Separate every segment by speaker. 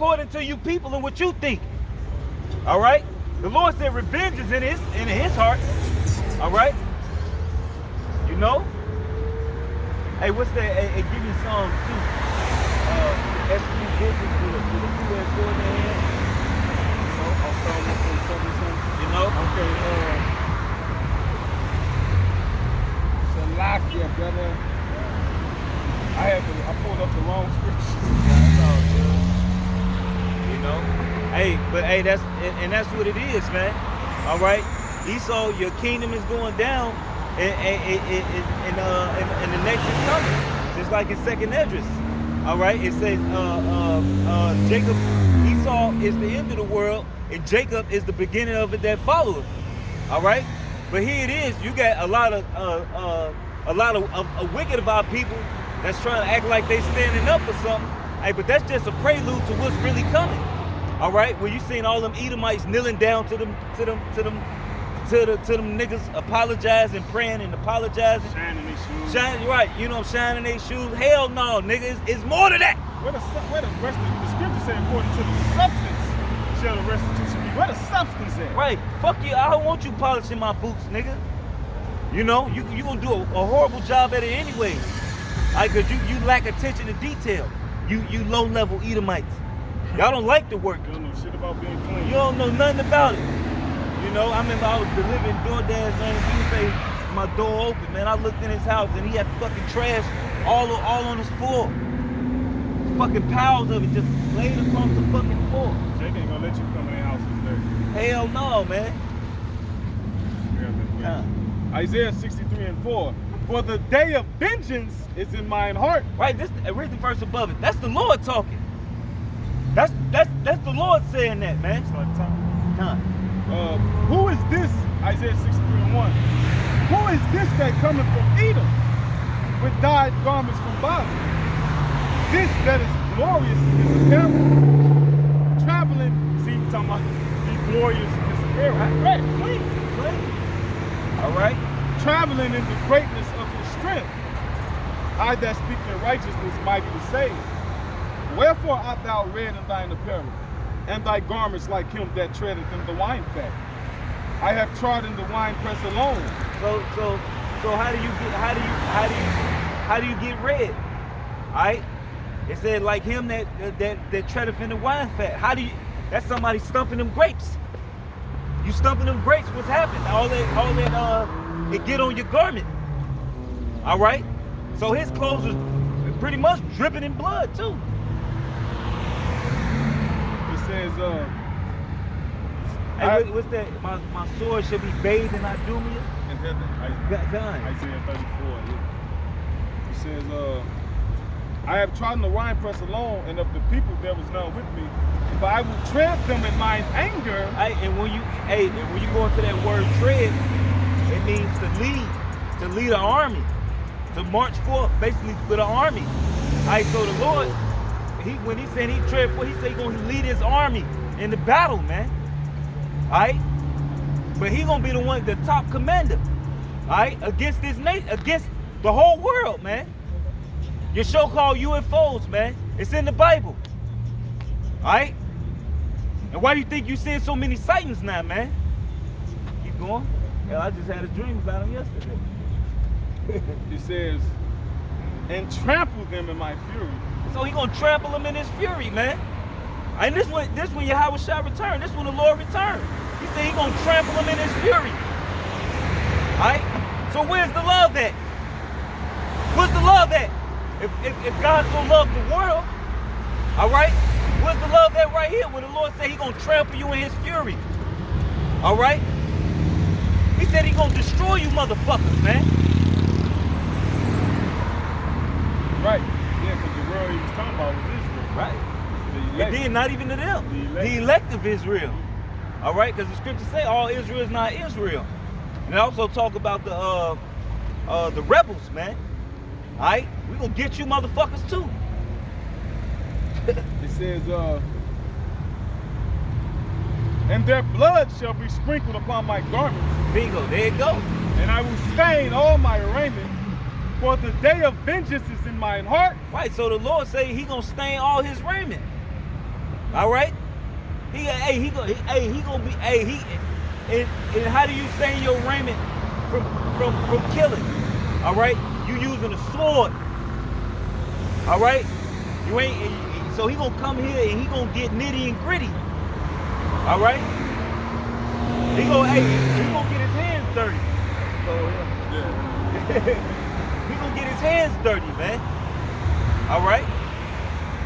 Speaker 1: according to you people and what you think. All right? The Lord said revenge is in his heart. All right? You know? Hey, what's that? Hey, give me Psalms 2. S3 visions with a 2-edged sword in their hand. You know? I'll start with something. You know?
Speaker 2: Okay, Salakia, brother. I pulled up the wrong scripture.
Speaker 1: That's all good. You know? Hey, but hey, that's what it is, man. All right? Esau, your kingdom is going down, and the next is coming. Just like in 2nd Esdras. All right? It says Jacob, Esau is the end of the world, and Jacob is the beginning of it that follows. All right? But here it is. You got a lot of wicked of our people that's trying to act like they standing up for something. Hey, but that's just a prelude to what's really coming. All right, where you seen all them Edomites kneeling down to them niggas apologizing, praying and apologizing.
Speaker 2: Shining their shoes.
Speaker 1: Shining, right? You know, shining their shoes. Hell no, nigga, it's more than that.
Speaker 2: Where the scripture say according to the substance shall the restitution be? Where the substance at?
Speaker 1: Right. Fuck you. I don't want you polishing my boots, nigga. You know, you gonna do a horrible job at it anyways. Cause you lack attention to detail. You low level Edomites. Y'all don't like the work.
Speaker 2: You don't know shit about being clean.
Speaker 1: You don't know nothing about it. You know, I remember I was delivering DoorDash, man, and he say my door open, man. I looked in his house and he had fucking trash all on his floor. Fucking piles of it just laid across the fucking floor.
Speaker 2: Jake ain't gonna let you come in their house and dirty.
Speaker 1: Hell no, man.
Speaker 2: Isaiah 63:4. For the day of vengeance is in mine heart.
Speaker 1: Right, read the verse above it. That's the Lord talking. That's the Lord saying that, man.
Speaker 2: It's like time. Who is this? Isaiah 63:1. Who is this that cometh from Edom with dyed garments from Babel? This that is glorious in his apparel, traveling. See, talking about be glorious in his apparel. Right, clean.
Speaker 1: All right.
Speaker 2: Traveling in the greatness of his strength. I that speak in righteousness mighty to save. Wherefore art thou red in thine apparel, and thy garments like him that treadeth in the wine fat? I have trodden the wine press alone.
Speaker 1: So how do you get red? All right. It said like him that treadeth in the wine fat. That's somebody stumping them grapes. You stumping them grapes, what's happened? All that it get on your garment. All right? So his clothes is pretty much dripping in blood too.
Speaker 2: It says,
Speaker 1: hey, what's that? My sword shall be bathed in Idumea.
Speaker 2: In heaven. Isaiah 34. Yeah. It says, I have trodden the wine press alone, and of the people there was none with me. For I will tread them in mine anger.
Speaker 1: And when you go into that word tread, it means to lead an army, to march forth, basically with an army. All right, so the Lord, when he said he tread forth, he said he's gonna lead his army in the battle, man. All right, but he's gonna be the one, the top commander. All right, against this nation, against the whole world, man. Your so-called UFOs, man. It's in the Bible. All right? And why do you think you seeing so many sightings now, man? Keep going. Hell, I just had a dream about them yesterday.
Speaker 2: It says, and trample them in my fury.
Speaker 1: So he gonna trample them in his fury, man. And this when Yahweh shall return. This when the Lord returns. He said he gonna trample them in his fury. All right? So where's the love at? Where's the love at? If God so loved the world, all right, where's the love at right here? When the Lord said he gonna trample you in his fury, all right? He said he gonna destroy you motherfuckers, man.
Speaker 2: Right, yeah, because the world he was talking about was Israel.
Speaker 1: Right. And then not even to them, the elect of Israel, all right? Because the scriptures say all Israel is not Israel. And they also talk about the rebels, man. All right, we gonna get you motherfuckers too.
Speaker 2: It says, and their blood shall be sprinkled upon my garments.
Speaker 1: Bingo, there you go.
Speaker 2: And I will stain all my raiment, for the day of vengeance is in mine heart.
Speaker 1: Right, so the Lord say he gonna stain all his raiment. All right? He gonna be, and how do you stain your raiment from killing? All right? You using a sword. All right? You ain't, so he gonna come here and he gonna get nitty and gritty. All right? He gonna get his hands dirty. So, yeah. He gonna get his hands dirty, man. All right?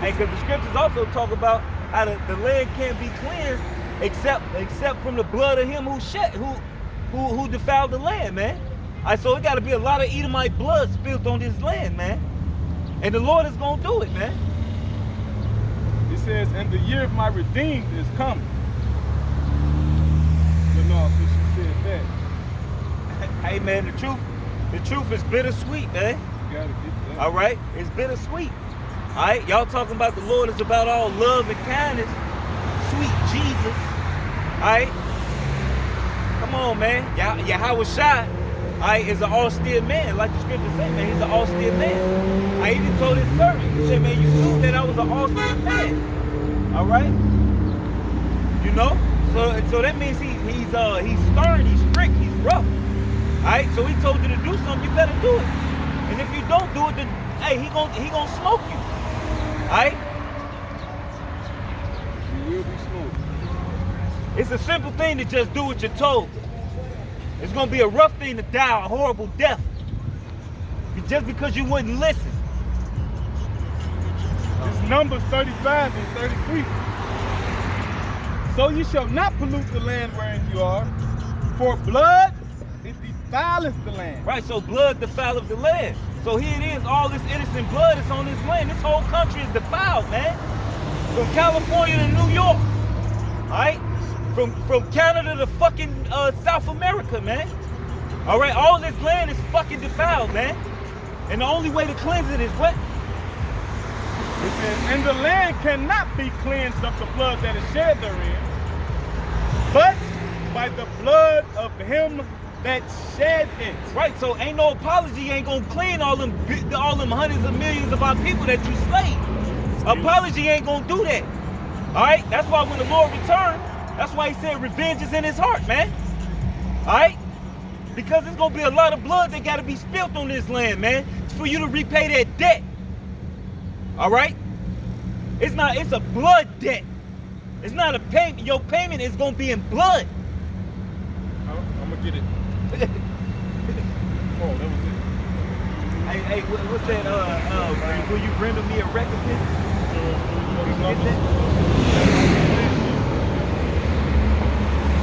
Speaker 1: And because the scriptures also talk about how the land can't be cleansed except from the blood of him who defiled the land, man. All right, so it got to be a lot of Edomite blood spilled on this land, man. And the Lord is gonna do it, man.
Speaker 2: It says, and the year of my redeemed is coming. But no, since you said that.
Speaker 1: Hey, man, the truth is bittersweet, man.
Speaker 2: You gotta get that.
Speaker 1: All right, it's bittersweet. All right, y'all talking about the Lord is about all love and kindness. Sweet Jesus. All right, come on, man. Yahweh Shai, all right, is an austere man, like the scripture say, man. He's an austere man. I even told his servant, he said, man, you knew that I was an austere man. All right, you know. So that means he's stern, he's strict, he's rough. All right, so he told you to do something, you better do it. And if you don't do it, then hey, he gonna smoke you. All right.
Speaker 2: You will be smoked.
Speaker 1: It's a simple thing to just do what you're told. It's gonna be a rough thing to die a horrible death just because you wouldn't listen.
Speaker 2: It's Numbers 35 and 33. So you shall not pollute the land wherein you are, for blood it defileth the land.
Speaker 1: Right, so blood defileth the land. So here it is, all this innocent blood is on this land. This whole country is defiled, man. From California to New York, all right? From Canada to fucking South America, man. All right, all this land is fucking defiled, man. And the only way to cleanse it is what?
Speaker 2: It says, and the land cannot be cleansed of the blood that is shed therein, but by the blood of him that shed it.
Speaker 1: Right, so ain't no apology ain't gonna clean all them hundreds of millions of our people that you slayed. Apology ain't gonna do that. All right, that's why when the Lord returned, that's why he said revenge is in his heart, man. All right, because there's gonna be a lot of blood that gotta be spilt on this land, man, for you to repay that debt. All right, it's a blood debt. It's not a payment. Your payment is gonna be in blood.
Speaker 2: I'm gonna get it. Oh, that was it.
Speaker 1: Hey, what's that? Will you render me a recompense? Get that?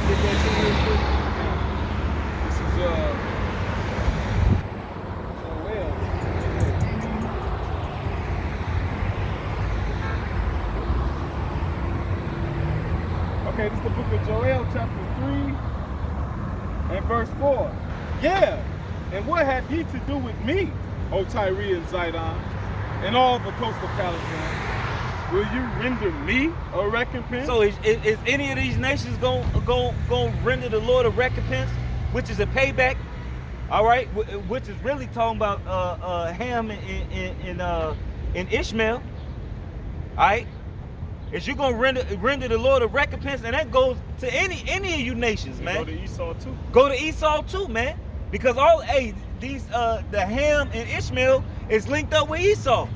Speaker 1: Get that shit real quick.
Speaker 2: This is Joel. Okay, this is the book of Joel, chapter 3 and verse 4. Yeah, and what have ye to do with me, O Tyre and Zidon, and all the coast of Palestine? Will you render me a recompense?
Speaker 1: So is any of these nations gonna render the Lord a recompense, which is a payback? All right, which is really talking about Ham and Ishmael. All right. Is you gonna render the Lord a recompense, and that goes to any of you nations, man.
Speaker 2: Go to Esau too.
Speaker 1: Go to Esau too, man. Because the Ham and Ishmael is linked up with Esau. All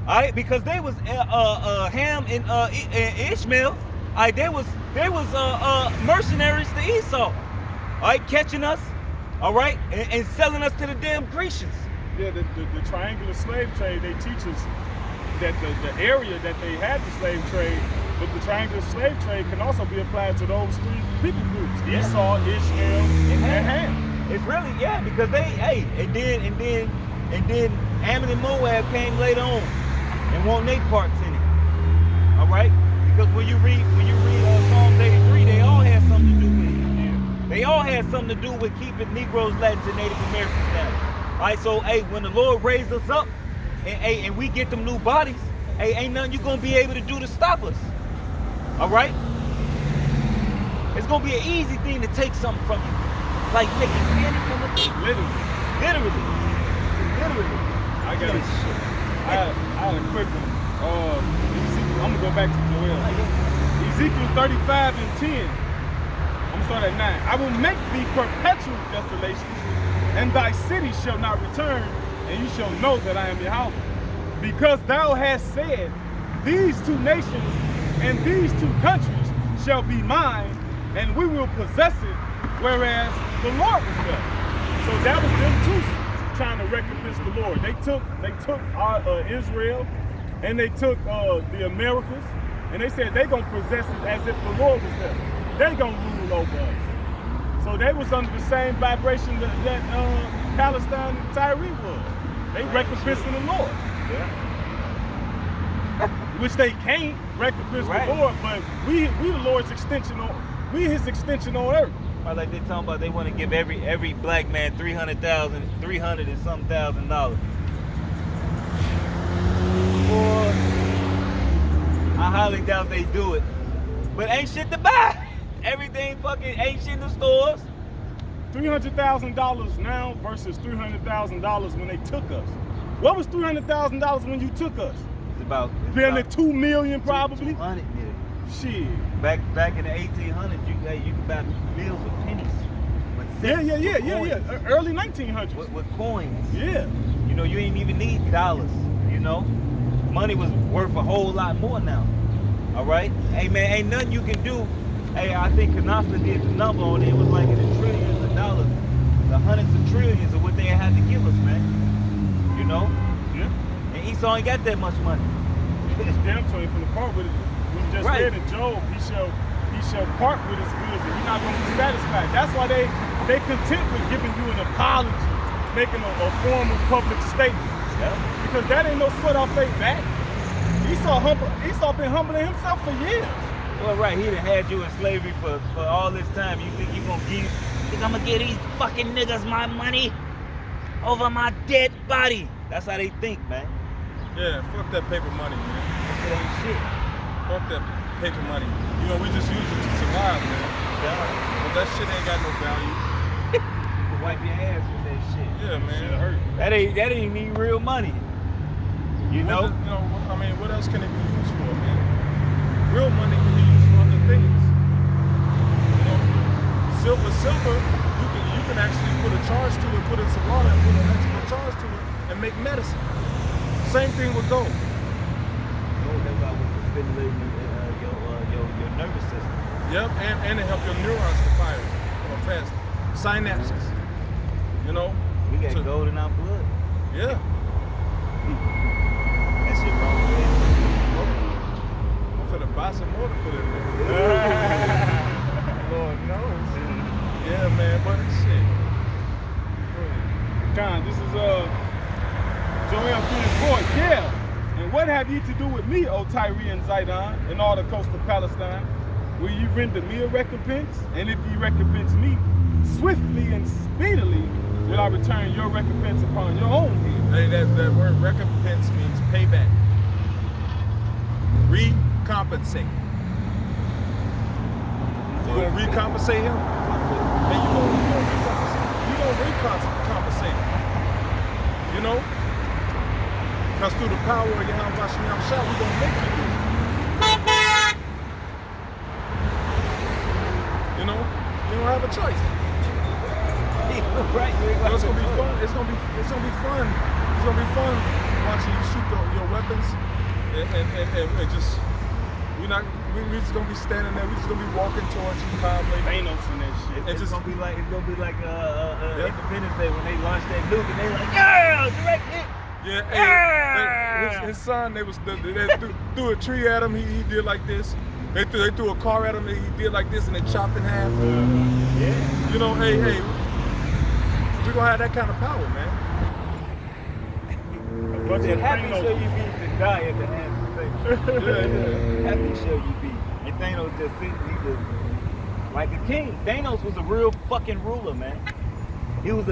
Speaker 1: right, because they was Ham and Ishmael. All right, they was mercenaries to Esau. All right, catching us. All right, and selling us to the damn Grecians.
Speaker 2: Yeah, the triangular slave trade, they teach us that the area that they had the slave trade, but the triangular slave trade can also be applied to those three people groups: Esau, Ishmael, and Ham.
Speaker 1: It's really, yeah, because and then Ammon and Moab came later on and want their parts in it. All right, because when you read Psalms 83, they all had something to do with it. Yeah. They all had something to do with keeping Negroes, Latins, and Native Americans down. All right, so when the Lord raised us up, and we get them new bodies, ain't nothing you're gonna be able to do to stop us. All right? It's gonna be an easy thing to take something from you, like taking candy from a thief. Literally.
Speaker 2: I got it. I had a quick one. I'm gonna go back to Joel. Ezekiel 35 and 10. I'm gonna start at 9. I will make thee perpetual desolation, and thy city shall not return, and you shall know that I am Yahweh. Because thou hast said, these two nations and these two countries shall be mine, and we will possess it, whereas the Lord was there. So that was them too trying to recompense the Lord. They took Israel, and they took the Americas, and they said they gonna possess it as if the Lord was there. They gonna rule over us. So they was under the same vibration that Palestine and Tyre was. They recompensing the Lord.
Speaker 1: Yeah.
Speaker 2: Which they can't recompense the Lord, but we the Lord's extension on, we his extension on earth.
Speaker 1: Or like they talking about, they want to give every black man $300 and something thousand. Boy, I highly doubt they do it. But ain't shit to buy. Everything fucking ain't shit in the stores.
Speaker 2: $300,000 now versus $300,000 when they took us. What was $300,000 when you took us?
Speaker 1: It's about
Speaker 2: Barely $2 million probably.
Speaker 1: 200 million.
Speaker 2: Shit.
Speaker 1: Back in the 1800s, you could buy bills with pennies. With cents,
Speaker 2: Yeah. Early 1900s.
Speaker 1: With coins.
Speaker 2: Yeah.
Speaker 1: You know, you ain't even need dollars. You know, money was worth a whole lot more now. All right. Hey man, ain't nothing you can do. Hey, I think Canasta did the number on it. It was like in the trillions of dollars, the hundreds of trillions of what they had to give us, man. You know.
Speaker 2: Yeah.
Speaker 1: And Esau ain't got that much money.
Speaker 2: It's damn so from the part with it. We just read in Job, he shall part with his goods, and he's not going to be satisfied. That's why they content with giving you an apology, making a formal public statement.
Speaker 1: Yeah.
Speaker 2: Because that ain't no sweat off their back. Esau been humbling himself for years.
Speaker 1: Well, right, he done had you in slavery for all this time. You think I'm gonna give these fucking niggas my money over my dead body? That's how they think, man.
Speaker 2: Yeah, fuck that paper money, man.
Speaker 1: That ain't shit.
Speaker 2: Fuck that paper money. You know, we just use it to survive, man.
Speaker 1: Yeah.
Speaker 2: But that shit ain't got no value.
Speaker 1: You wipe your ass with that shit.
Speaker 2: Yeah, man, it hurt.
Speaker 1: That ain't even real money. You know?
Speaker 2: I mean, what else can it be used for, man? Real money can be used for other things. You know, silver, you can actually put a charge to it, put in some water and put an extra charge to it and make medicine. Same thing with gold.
Speaker 1: Gold, that's why we're stimulating your nervous system.
Speaker 2: Yep, and it helps your neurons to fire more fast. Synapses. You know?
Speaker 1: We got gold in our blood.
Speaker 2: Yeah.
Speaker 1: That shit wrong.
Speaker 2: I'm finna buy some more to put in there. Lord knows. Yeah, man, but shit. John, this is Joel Boy. Yeah. And what have you to do with me, O Tyre and Zidon, and all the coast of Palestine? Will you render me a recompense? And if you recompense me, swiftly and speedily will I return your recompense upon your own head. Hey, that word recompense means payback. Recompensate. You gonna recompensate him? And you gonna recompensate him. You know? Because through the power of Yahweh Hashem Shah, we're gonna make you do it. You know? You don't have a choice.
Speaker 1: Right,
Speaker 2: so it's gonna be fun. It's gonna be fun. It's gonna be fun watching you shoot your weapons and just we're just gonna be standing there. We're just gonna be walking towards you, calmly. Thanos and that shit.
Speaker 1: It's gonna be like Independence Day when they launched that nuke and they like, yeah, direct hit.
Speaker 2: Yeah, his son, they threw a tree at him. He did like this. They threw a car at him. And he did like this, and they chopped in half.
Speaker 1: Yeah.
Speaker 2: You know, hey, we're gonna have that kind of power, man.
Speaker 1: But it happy show you beat to die at the hands of Thanos. Yeah. Happy show you beat. And Thanos just sitting, he just like a king. Thanos was a real fucking ruler, man. He was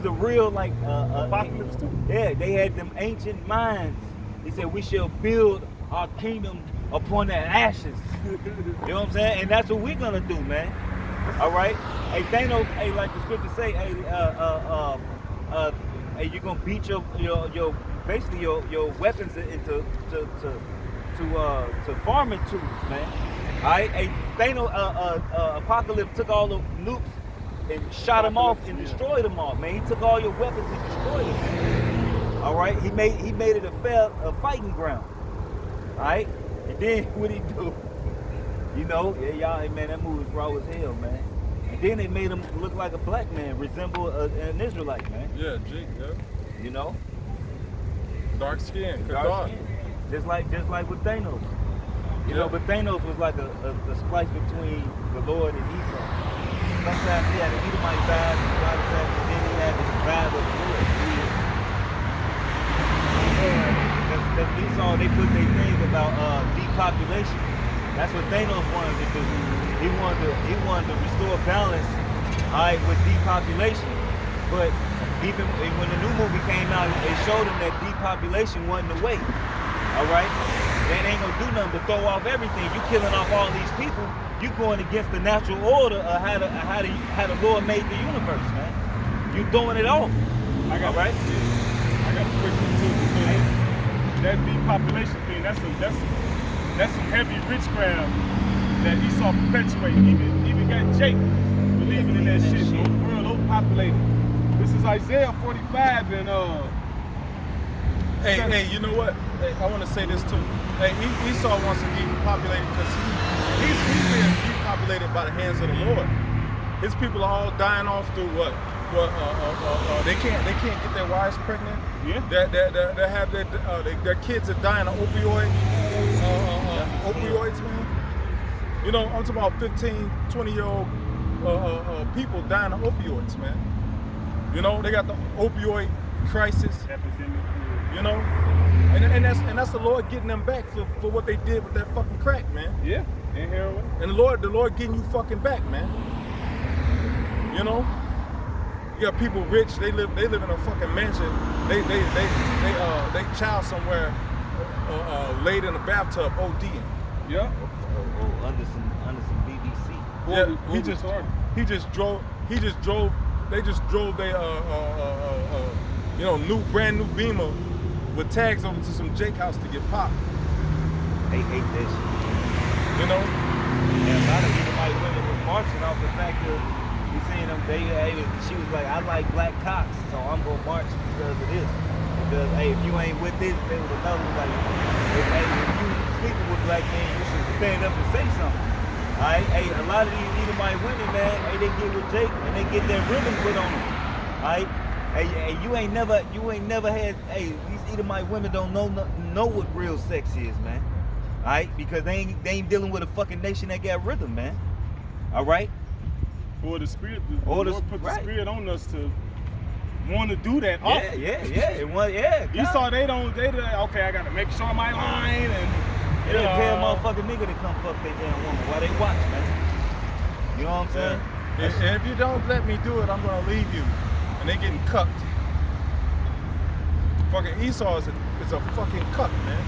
Speaker 1: a real like
Speaker 2: Apocalypse too.
Speaker 1: Yeah, they had them ancient minds. He said we shall build our kingdom upon their ashes. You know what I'm saying? And that's what we're gonna do, man. All right. Hey Thanos, hey, like the scripture say, hey, hey, you're gonna beat your weapons into to farming tools, man. Alright, hey, Thanos, Apocalypse took all the nukes and shot them off and destroyed them all, man. He took all your weapons and destroyed them, man. Alright, he made it a fighting ground. Alright? And then what he do? You know, yeah, y'all, hey, man, that movie was raw as hell, man. And then they made him look like a black man, resemble an Israelite, man.
Speaker 3: Yeah, Jake, yeah.
Speaker 1: You know?
Speaker 3: Dark skin,
Speaker 1: Dark skin. Just like with Thanos. You know, but Thanos was like a splice between the Lord and Esau. Sometimes he had an Edomite vibe, and a lot of times then he had the vibe of the Lord. Because Esau, they put their thing about depopulation. That's what Thanos wanted to do. He wanted to restore balance, all right, with depopulation. But even when the new movie came out, they showed him that depopulation wasn't the way. All right. That ain't gonna do nothing but throw off everything. You killing off all these people. You going against the natural order of how the Lord made the universe, man. You throwing it off.
Speaker 2: I got
Speaker 1: all right.
Speaker 2: I got a question too. That depopulation thing. That's some heavy witchcraft that Esau perpetuating. Even got Jake believing in that shit. The world overpopulated. This is Isaiah 45 and
Speaker 3: Hey, you know what? Hey, I want to say this too. Hey, Esau wants to be depopulated because he's being depopulated by the hands of the Lord. His people are all dying off through what? They can't get their wives pregnant.
Speaker 2: Yeah.
Speaker 3: They have their kids are dying of opioids, man. You know, I'm talking about 15, 20-year-old people dying of opioids, man. You know, they got the opioid crisis. You know, and that's the Lord getting them back for what they did with that fucking crack, man.
Speaker 2: Yeah, and heroin.
Speaker 3: And the Lord getting you fucking back, man. You know, you got people rich. They live in a fucking mansion. They child somewhere laid in a bathtub ODing.
Speaker 2: Yeah.
Speaker 1: Under some BBC.
Speaker 3: Yeah, he just drove. They just drove their brand new Beamer with tags over to some Jake house to get popped.
Speaker 1: They hate that shit.
Speaker 3: You know?
Speaker 1: Yeah, a lot of Edomite women was marching off the fact that you seen them. She was like, I like black cocks, so I'm gonna march because of this. Because hey, if you ain't with this, they was another one like, if you sleeping with black men, you should stand up and say something. Alright, hey, a lot of these Edomite women, man, hey, they get with Jake and they get their ribbon put on them. Alright? Hey, you ain't never had, hey, these Edomite women don't know what real sex is, man. Alright? Because they ain't dealing with a fucking nation that got rhythm, man. Alright?
Speaker 2: Or the spirit, the Lord put the spirit on us to want to do that often.
Speaker 1: Yeah.
Speaker 2: Esau, they okay, I gotta make sure my line and
Speaker 1: They didn't pay a motherfucking nigga to come fuck their damn woman while they watch, man. You know what I'm saying?
Speaker 3: Yeah. And if you don't let me do it, I'm gonna leave you. And they getting cucked. Fucking Esau is a fucking cuck, man.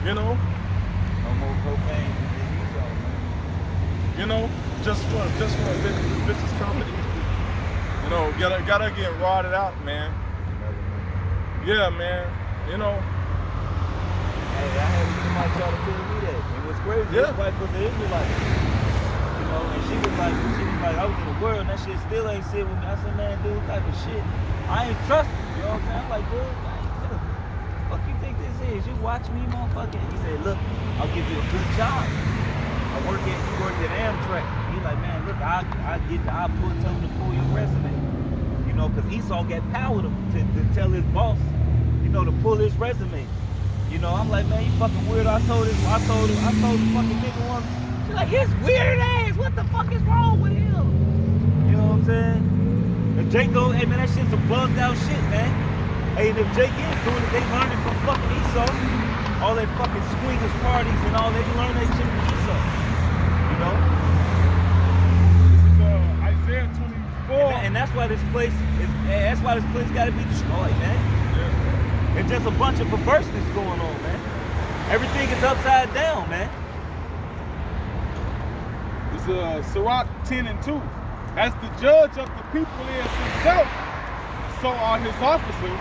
Speaker 3: You know?
Speaker 1: No more cocaine than Esau, man.
Speaker 3: You know, just for a business company. You know, gotta get rotted out, man. Yeah, man. You know.
Speaker 1: Hey, I had somebody try to tell me that. And what's crazy, his wife was an Israelite. You know, and she was like, I was in the world and that shit still ain't sit with me. I said, man, dude, type of shit. I ain't trust you. You know what I'm saying? I'm like, dude, what the fuck you think this is? You watch me, motherfucker? He said, look, I'll give you a good job. You work at Amtrak. He like, man, look, I'll tell him to pull your resume. You know, because Esau got power to tell his boss, you know, to pull his resume. You know, I'm like, man, you fucking weird. I told the fucking nigga once. She's like, his weird ass. What the fuck is wrong with him? You know what I'm saying? If Jake goes, hey man, that shit's some bugged out shit, man. Hey, and if Jake is doing it, they learned it from fucking Esau. All that fucking swingers parties and all, they learned that shit from Esau. You know?
Speaker 2: This is Isaiah 24.
Speaker 1: And that's why this place gotta be destroyed, man. It's just a bunch of perverseness going on, man. Everything is upside down, man.
Speaker 2: This is Sirach 10 and 2. As the judge of the people is himself, so are his officers.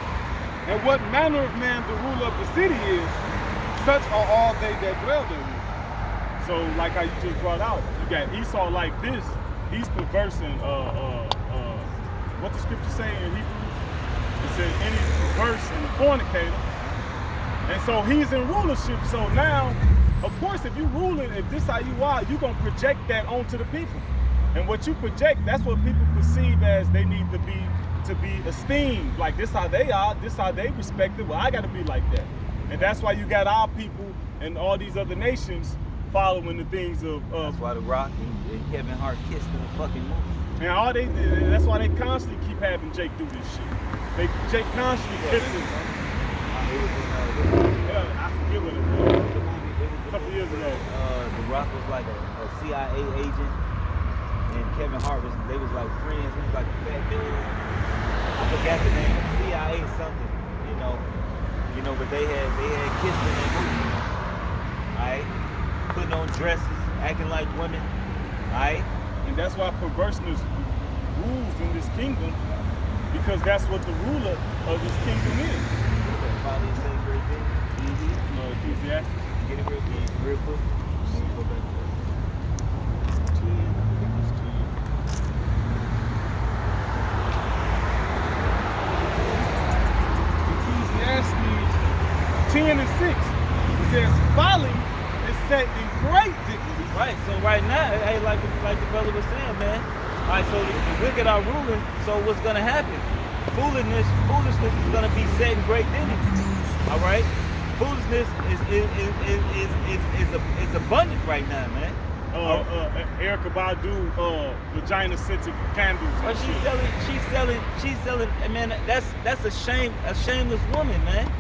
Speaker 2: And what manner of man the ruler of the city is, such are all they that dwell therein.
Speaker 3: So like how you just brought out, you got Esau like this. He's perversing what the scripture say in Hebrews. It says any perverse and fornicator. And so he's in rulership. So now, of course, if you ruling, if this how you are, you're gonna project that onto the people. And what you project, that's what people perceive as they need to be esteemed. Like this how they are, this how they respect it. Well, I gotta be like that. And that's why you got our people and all these other nations following the things of
Speaker 1: That's why The Rock and Kevin Hart kissed in the fucking movie.
Speaker 3: and all they did, that's why they constantly keep having Jake do this shit. Jake constantly kissing. Yeah, I forget what it was. A couple years ago.
Speaker 1: The Rock was like a CIA agent, and Kevin Hart they was like friends. He was like a fat dude. I forgot the name, CIA something, but they had kissed in that movie. Alright? Putting on dresses, acting like women. Alright?
Speaker 3: And that's why perverseness rules in this kingdom, because that's what the ruler of this kingdom is.
Speaker 1: Father say great things.
Speaker 3: Ecclesiastes.
Speaker 1: Get it real quick. Go back to 10.
Speaker 3: Ecclesiastes 10 and 6. It says, folly is set in great dignity.
Speaker 1: Right, so right now, hey, like the brother was saying, man. All right, so the wicked are ruling, so what's gonna happen? Foolishness is gonna be set in great dignity. All right? Foolishness is abundant right now, man.
Speaker 3: Erykah Badu, vagina scented candles.
Speaker 1: But she's selling, and man, that's a shameless woman, man.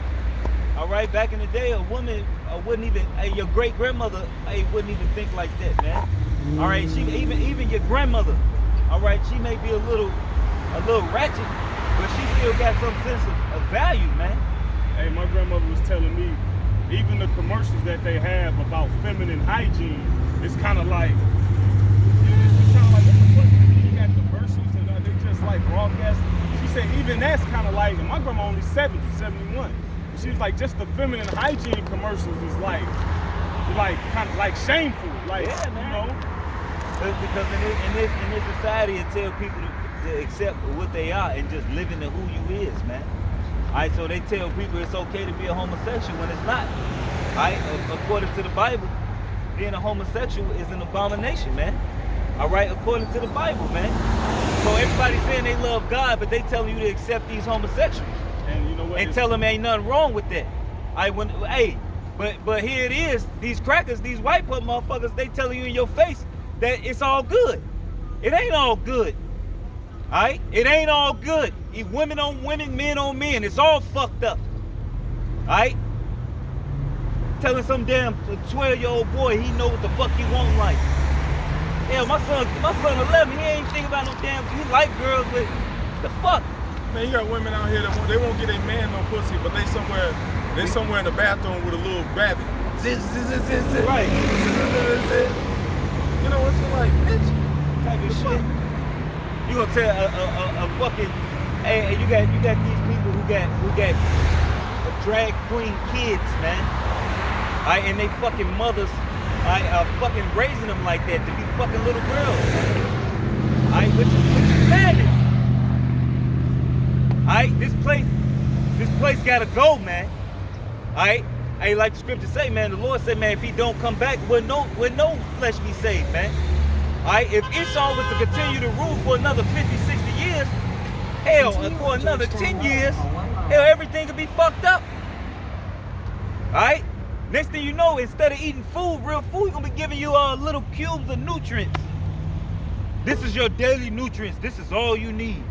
Speaker 1: All right, back in the day, a woman wouldn't even, your great grandmother wouldn't even think like that, man. All right, she even your grandmother, all right, she may be a little ratchet, but she still got some sense of value, man.
Speaker 3: Hey, my grandmother was telling me, even the commercials that they have about feminine hygiene, it's kind of like, what the fuck? You got commercials and they just like broadcast. She said even that's kind of like, and my grandma only 70, 71. She was like, just the feminine hygiene commercials is like kind of like shameful, like,
Speaker 1: yeah, man. Because in this society, it tells people to accept what they are and just live into who you is, man. All right, so they tell people it's okay to be a homosexual when it's not. All right, according to the Bible, being a homosexual is an abomination, man. All right, according to the Bible, man. So everybody's saying they love God, but they telling you to accept these homosexuals.
Speaker 3: And you know what?
Speaker 1: And tell them ain't nothing wrong with that. But here it is. These crackers, these white motherfuckers, they telling you in your face that it's all good. It ain't all good. All right? It ain't all good. Women on women, men on men. It's all fucked up. All right? Telling some damn 12-year-old boy he know what the fuck he want in life. Hell, my son 11. He ain't thinking about no damn. He like girls, but the fuck.
Speaker 3: Man, you got women out here that they won't get a man no pussy, but they somewhere in the bathroom with a little rabbit.
Speaker 1: Right.
Speaker 3: You know what's like, bitch?
Speaker 1: Type of shit. You gonna tell a fucking, hey, you got these people who got drag queen kids, man. All right, and they fucking mothers are fucking raising them like that to be fucking little girls. All right, which is madness. All right, this place gotta go, man. All right, hey, like the scripture say, man. The Lord said, man, if He don't come back, will no flesh be saved, man. All right, if Esau was to continue to rule for another 50, 60 years, hell, for another 10 years, hell, everything could be fucked up. All right. Next thing you know, instead of eating food, real food, He's gonna be giving you little cubes of nutrients. This is your daily nutrients. This is all you need.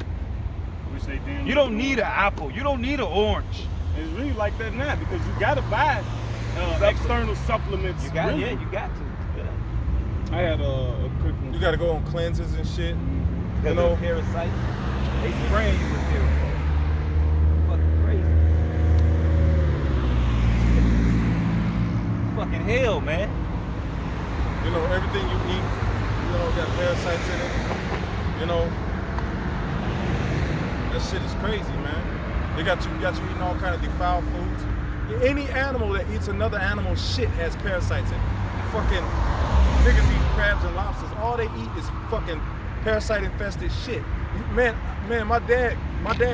Speaker 1: You don't need an apple. You don't need an orange.
Speaker 3: It's really like that now because you gotta buy external supplements.
Speaker 1: You got,
Speaker 3: really.
Speaker 1: yeah, you got to. Yeah.
Speaker 3: I had a quick one. You gotta go on cleanses and shit.
Speaker 1: Because of the parasites, they spraying you with parasites. Fucking crazy. Fucking hell, man.
Speaker 3: You know, everything you eat, got parasites in it. You know. That shit is crazy, man. They got you eating all kind of defiled foods. Any animal that eats another animal's shit has parasites in it. Fucking niggas eat crabs and lobsters. All they eat is fucking parasite infested shit. Man, my dad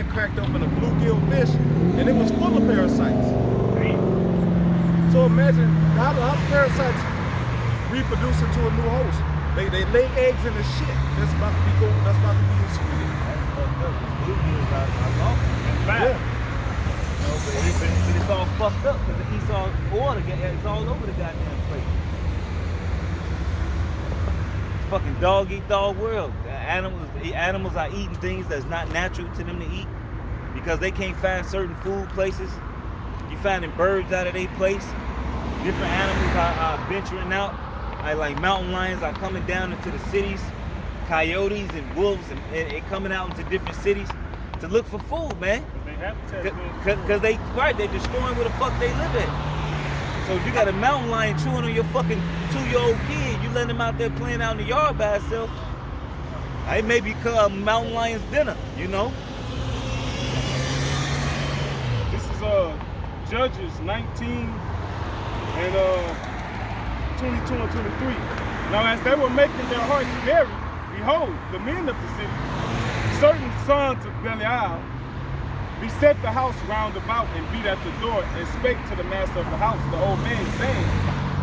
Speaker 3: cracked open a bluegill fish and it was full of parasites. So imagine how parasites reproduce into a new host. They lay eggs in the shit that's about to be excreted.
Speaker 1: Bluegills are long.
Speaker 3: Yeah.
Speaker 1: But it's all fucked up because it eats all water. It's all over the goddamn place. Fucking dog eat dog world. Animals are eating things that's not natural to them to eat because they can't find certain food places. You finding birds out of their place. Different animals are venturing out. Like mountain lions are coming down into the cities. Coyotes and wolves and coming out into different cities to look for food, man. Because they're destroying where the fuck they live at. So if you got a mountain lion chewing on your fucking 2-year-old kid, you letting him out there playing out in the yard by himself, it may become mountain lion's dinner, you know?
Speaker 2: This is Judges 19 and 22 and 23. Now as they were making their hearts merry, behold, the men of the city, certain sons of Belial, beset the house round about and beat at the door and spake to the master of the house, the old man, saying,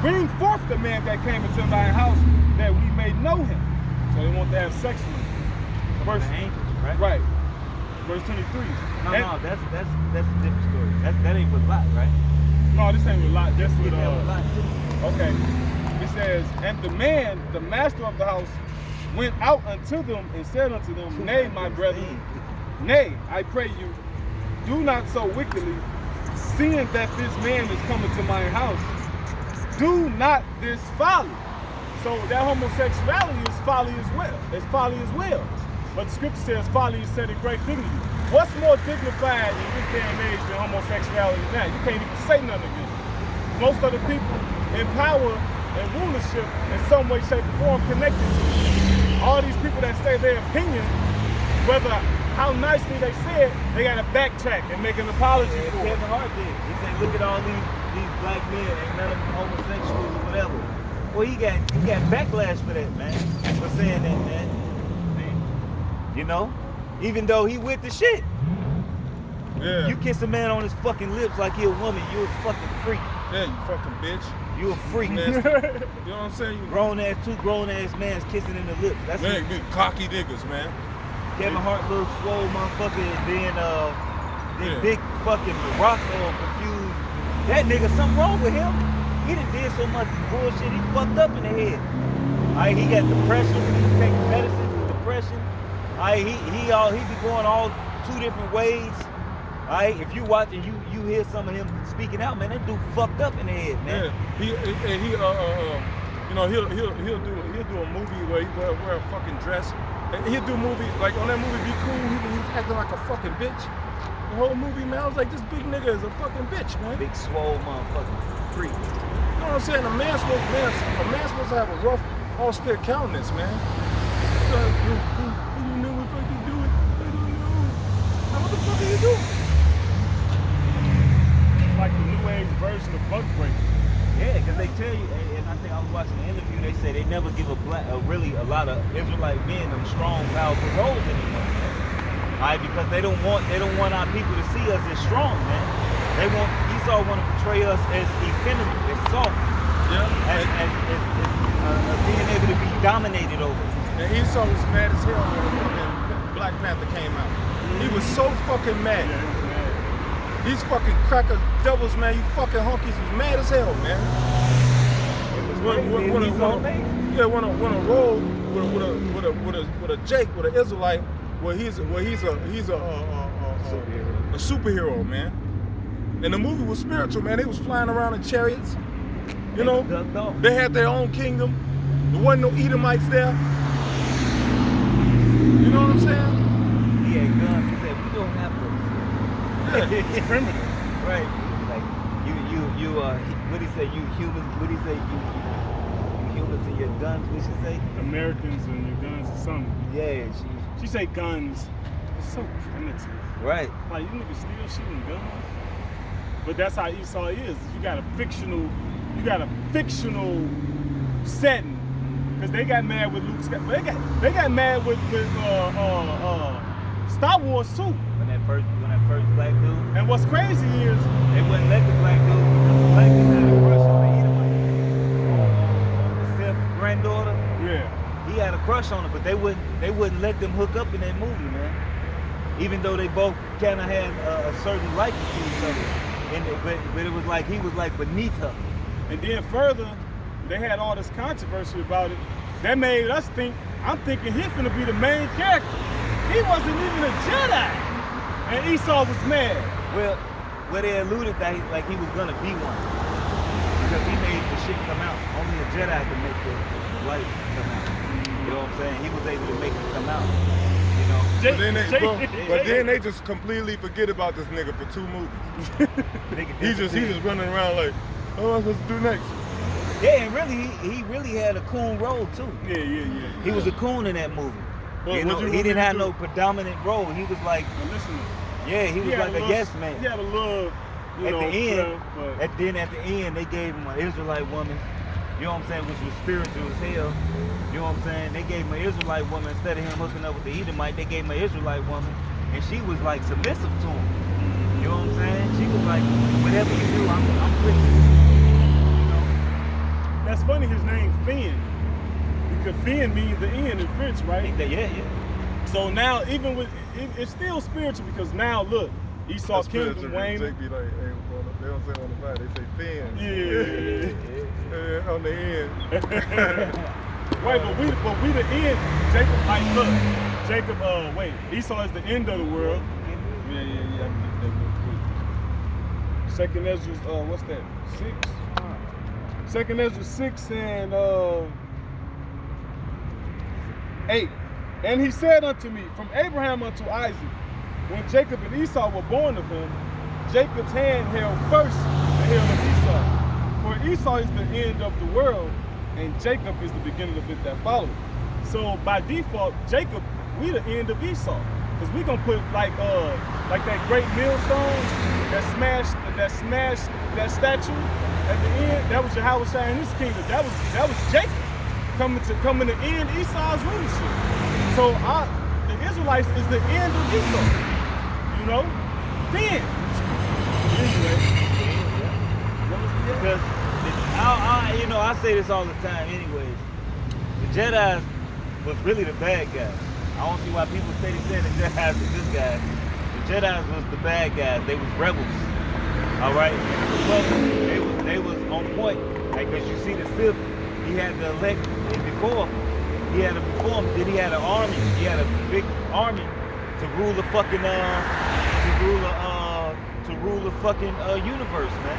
Speaker 2: bring forth the man that came into thine house that we may know him. So they want to have sex with him. Verse,
Speaker 1: angels, right?
Speaker 2: Right. Verse 23.
Speaker 1: No, that's a different story. That ain't with Lot, right?
Speaker 2: No, this ain't with Lot. That's with
Speaker 1: Lot too.
Speaker 2: Okay. It says, and the man, the master of the house, went out unto them and said unto them, nay, my brethren, nay, I pray you, do not so wickedly, seeing that this man is coming to my house. Do not this folly. So that homosexuality is folly as well. It's folly as well. But the scripture says folly is set in great dignity. What's more dignified in this day and age than homosexuality now? You can't even say nothing against it. Most of the people in power and rulership in some way, shape, or form connected to it. All these people that say their opinion, whether how nicely they say it, they gotta backtrack and make an apology for it.
Speaker 1: Kevin Hart did. He said, look at all these black men, ain't none of them homosexuals or whatever. Well, he got backlash for that, man. For saying that, man. You know? Even though he with the shit.
Speaker 3: Yeah.
Speaker 1: You kiss a man on his fucking lips like he a woman, you a fucking freak.
Speaker 3: Yeah, you fucking bitch.
Speaker 1: You a freak.
Speaker 3: Nasty. You know what I'm saying? You
Speaker 1: two grown ass mans kissing in the lips. That's
Speaker 3: man, big cocky niggas, man.
Speaker 1: Kevin Hart, little swole motherfucker, and then big fucking Morocco confused. That nigga, something wrong with him. He done did so much bullshit, he fucked up in the head. He got depression, he take medicine for depression. He be going all two different ways. If you watch and you hear some of him speaking out, man, that dude fucked up in the head, man.
Speaker 3: Yeah, he'll do a movie where he wear a fucking dress. And he'll do movies like on that movie Be Cool. He was acting like a fucking bitch. The whole movie, man, I was like, this big nigga is a fucking bitch, man.
Speaker 1: Big swole motherfucking freak.
Speaker 3: You know what I'm saying? A man's supposed to have a rough, austere countenance, man. You know what the fuck you do it? I don't know. Now what the fuck are you doing?
Speaker 2: Like the new age version of buck breaking.
Speaker 1: Yeah, because they tell you, and I think I was watching an interview, they say they never give a lot of Israelite men them strong, powerful roles anymore. Because they don't want our people to see us as strong, man. Esau want to portray us as effeminate, as soft, as being able to be dominated over.
Speaker 3: And Esau was mad as hell when the fucking Black Panther came out. He was so fucking mad.
Speaker 2: Yeah, he was mad.
Speaker 3: These fucking cracker devils, man, you fucking honkies was mad as hell, man. Want to roll with a Jake, with an Israelite, where he's a superhero, man. And the movie was spiritual, man. They was flying around in chariots. You know, they had their own kingdom. There wasn't no Edomites there. You know what I'm saying?
Speaker 1: He had guns. He said, we don't have those.
Speaker 2: Yeah, it's primitive.
Speaker 1: Right. Like, what did he say? You humans, what did he say? You humans and your guns, what she say?
Speaker 2: Americans and your guns or something.
Speaker 1: Yeah,
Speaker 2: she say guns. It's so primitive.
Speaker 1: Right.
Speaker 2: Like, you niggas still shooting guns? But that's how Esau is. You got a fictional setting Because they got mad with Luke Skywalker. They got mad with Star Wars too.
Speaker 1: When that first black dude,
Speaker 2: And what's crazy is
Speaker 1: they wouldn't let the black dude because the black dude had a crush on the Edomite. On the Sith granddaughter.
Speaker 2: yeah.
Speaker 1: He had a crush on her, but they wouldn't let them hook up in that movie, man. Even though they both kind of had a certain liking to each other, but it was like he was like beneath her.
Speaker 2: And then further, they had all this controversy about it. That made us think, I'm thinking he's gonna be the main character. He wasn't even a Jedi. And Esau was mad.
Speaker 1: Well, where they alluded that like he was gonna be one because he made the shit come out. Only a Jedi can make the light come out. You know what I'm saying? He was able to make it come out. You know.
Speaker 3: But then they just completely forget about this nigga for 2 movies. He just running around like, oh, I'm supposed to do next.
Speaker 1: Yeah, and really, he really had a coon role too.
Speaker 2: Yeah.
Speaker 1: He was a coon in that movie.
Speaker 3: Well,
Speaker 1: You
Speaker 3: what
Speaker 1: know,
Speaker 3: you
Speaker 1: he
Speaker 3: want me
Speaker 1: didn't
Speaker 3: to
Speaker 1: have
Speaker 3: do?
Speaker 1: no predominant role. He was like,
Speaker 2: But listen,
Speaker 1: yeah, he was like a yes man.
Speaker 2: He had a little, you
Speaker 1: At
Speaker 2: know,
Speaker 1: the end,
Speaker 2: trail, but
Speaker 1: at the end, they gave him an Israelite woman. You know what I'm saying? Which was spiritual as hell. You know what I'm saying? They gave him an Israelite woman instead of him hooking up with the Edomite. They gave him an Israelite woman, and she was like submissive to him. You know what I'm saying? She was like, whatever you do, I'm with you. You know?
Speaker 2: that's funny. His name Finn, because Finn means the end in French, right?
Speaker 1: Yeah.
Speaker 2: So now, even with it's still spiritual because now look, Esau Kingdom, Wayne.
Speaker 3: Jake be like, hey, they don't say on the back, they say Finn.
Speaker 2: Yeah.
Speaker 3: On the end.
Speaker 2: Right, but we the end. Jacob, like look, Jacob. Wait, Esau is the end of the world. Yeah. I can get that real quick. Second Ezra, what's that? 6. Second Ezra 6 and 8. And he said unto me, from Abraham unto Isaac, when Jacob and Esau were born of him, Jacob's hand held first the hand of Esau. For Esau is the end of the world, and Jacob is the beginning of it that followed. So by default, Jacob, we the end of Esau. Because we gonna put like that great millstone that smashed that statue at the end. That was Yahweh in his kingdom. That was Jacob coming to end Esau's rulership. So the Israelites is the end of Esau. You know? Then. Anyway.
Speaker 1: Because I say this all the time anyways. The Jedi was really the bad guys. I don't see why people say the Jedi was this guy. The Jedi was the bad guys. They was rebels. All right? But they was on point. Like, because you see the Sith, he had the elect before. He had an army. He had a big army to rule the fucking universe, man.